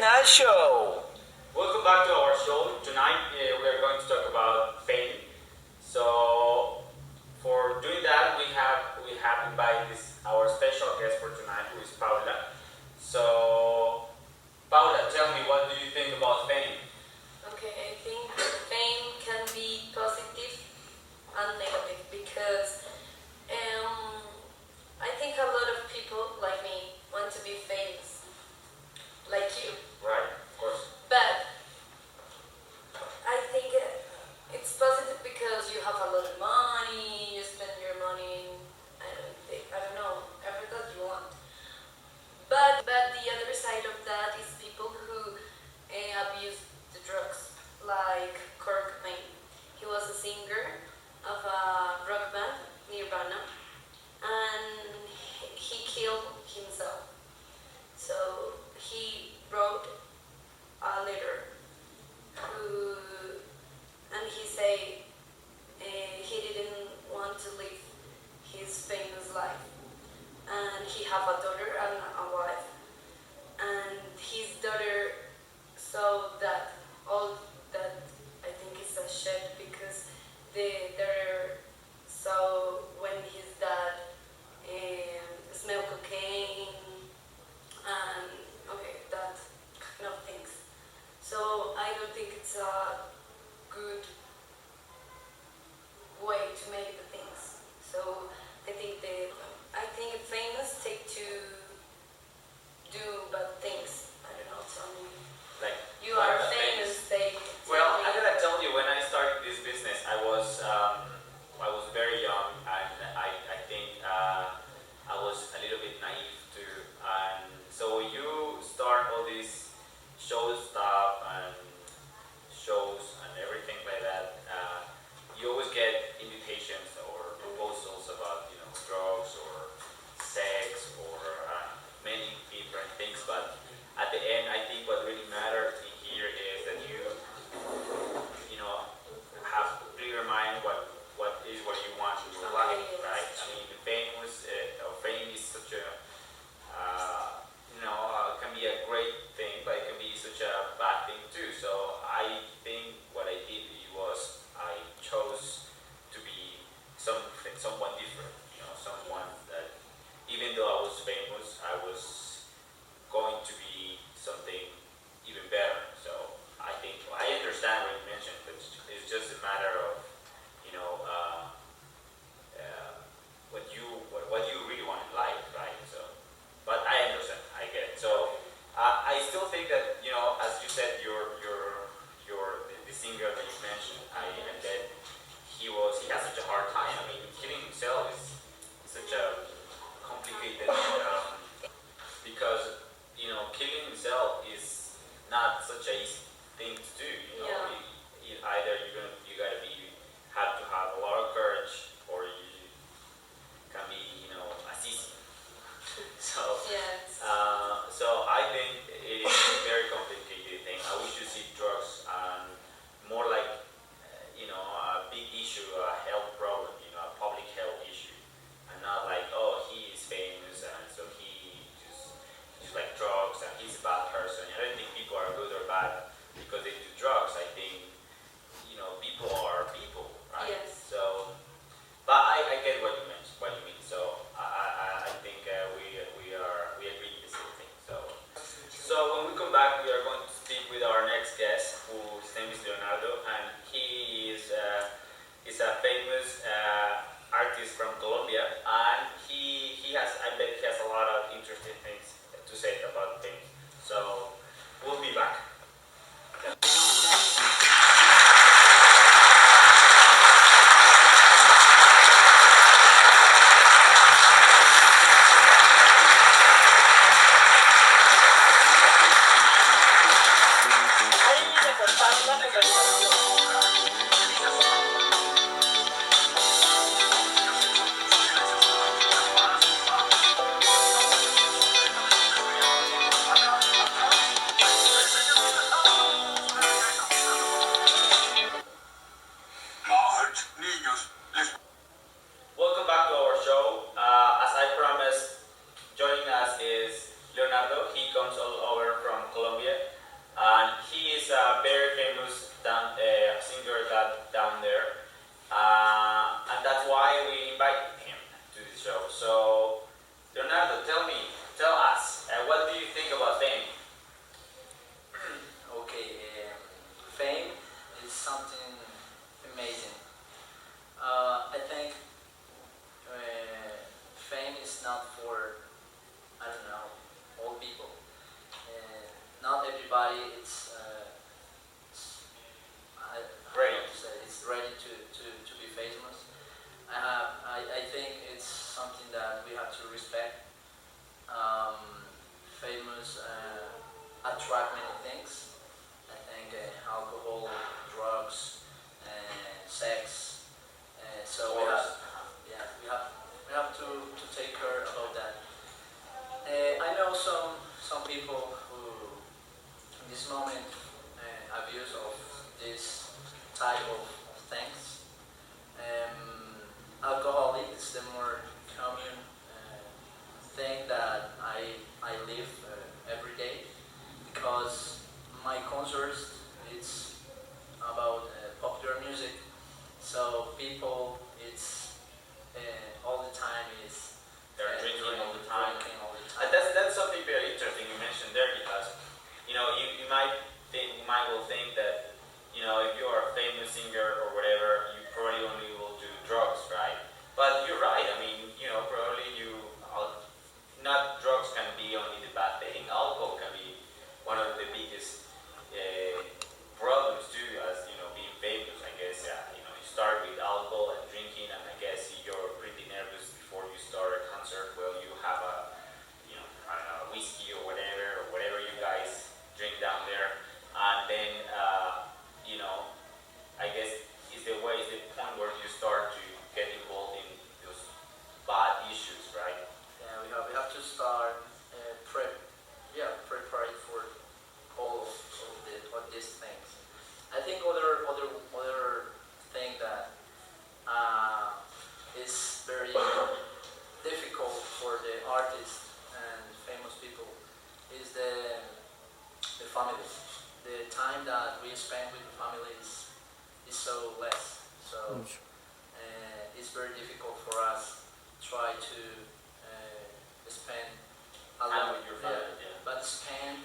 Show. Welcome back to our show. Tonight we are going to talk about fame. So for doing that, we have invited our special guest for tonight, who is Paula. So Paula, tell me, what do you think about fame? Okay, I think fame can be positive and negative because um, I think a lot of people like me want to be famous, like you. Right, of course. But I think it's positive because you have a lot of money, you spend your money, I don't know, everything that you want. But the other side of that is people who abuse the drugs, like Kurt Cobain. He was a singer of a rock band, Nirvana, and he killed himself. So he wrote a letter who, and he said he didn't want to live his famous life, and he have a daughter and a wife, and his daughter saw that all that. I think is a shit because the daughter saw when his dad smell cocaine and okay that kind of things. So I don't think it's a good way to make the things. So I think famous take to do bad things. I don't know. Tell me. Like You like are the famous. famous. They Well, tell I me. gotta tell you, when I started this business, I was very young, and I think I was a little bit naive too. And so you start all this show stuff and shows and everything like that. You always get invitations or proposals about drugs or sex or many different things. But at the end, I think what really matters in here is that you know have clear mind what you want in your life, right? I mean, fame is such a can be a great thing, but it can be such a bad thing too. So I think what I did was I chose to be someone different. Someone that even though I was famous, I was going to be something even better. So I think I understand what you mentioned, but it's just a matter of you know uh, what you really want in life, right? So, but I understand, I get it. So I still think that as you said, the singer that you mentioned, and that he has such a hard time. I mean, killing himself is such a complicated because killing himself is not such a easy thing to do. Yeah. Either you gotta have to have a lot of courage, or you can be a sissy. So Yes. so I think it is a very complicated thing. I wish to see drugs more like a big issue, a health problem, a public health issue, and not like, oh, he is famous and so he just like drugs and he's a bad person. I don't think people are good or bad because they do drugs. I think people everybody I don't Ready. know how to say, it's ready to be famous. I think it's something that we have to respect. Famous attract many things. I think alcohol, drugs, sex. So we have, Sports. yeah, we have to take care about that. I know some people who in this moment abuse of this type of things. Alcoholic is the more common thing that I live every day because my concerts it's about popular music. So people it's all the time is They're drinking all the time. drinking all the And time. that's something very interesting you mentioned there because you might think you might will think that if you are a famous singer or whatever you probably only will do drugs, right? But you're right. I mean probably not drugs can be only the bad thing. Alcohol can be one of the biggest uh, problems too, as being famous. I guess you start with alcohol and drinking, and I guess you're pretty nervous before you start a concert. Well, you have a I don't know, whiskey or whatever you guys drink down there, and then I guess is the point where you start to get involved in those bad issues, right? Yeah, we have to start prep prepare for all these things. I think other thing that uh, is very difficult for the artists and famous people is the family. The time that we spend with the family is so less. So it's very difficult for us try to spend a Time lot, with your yeah, family, yeah. but spend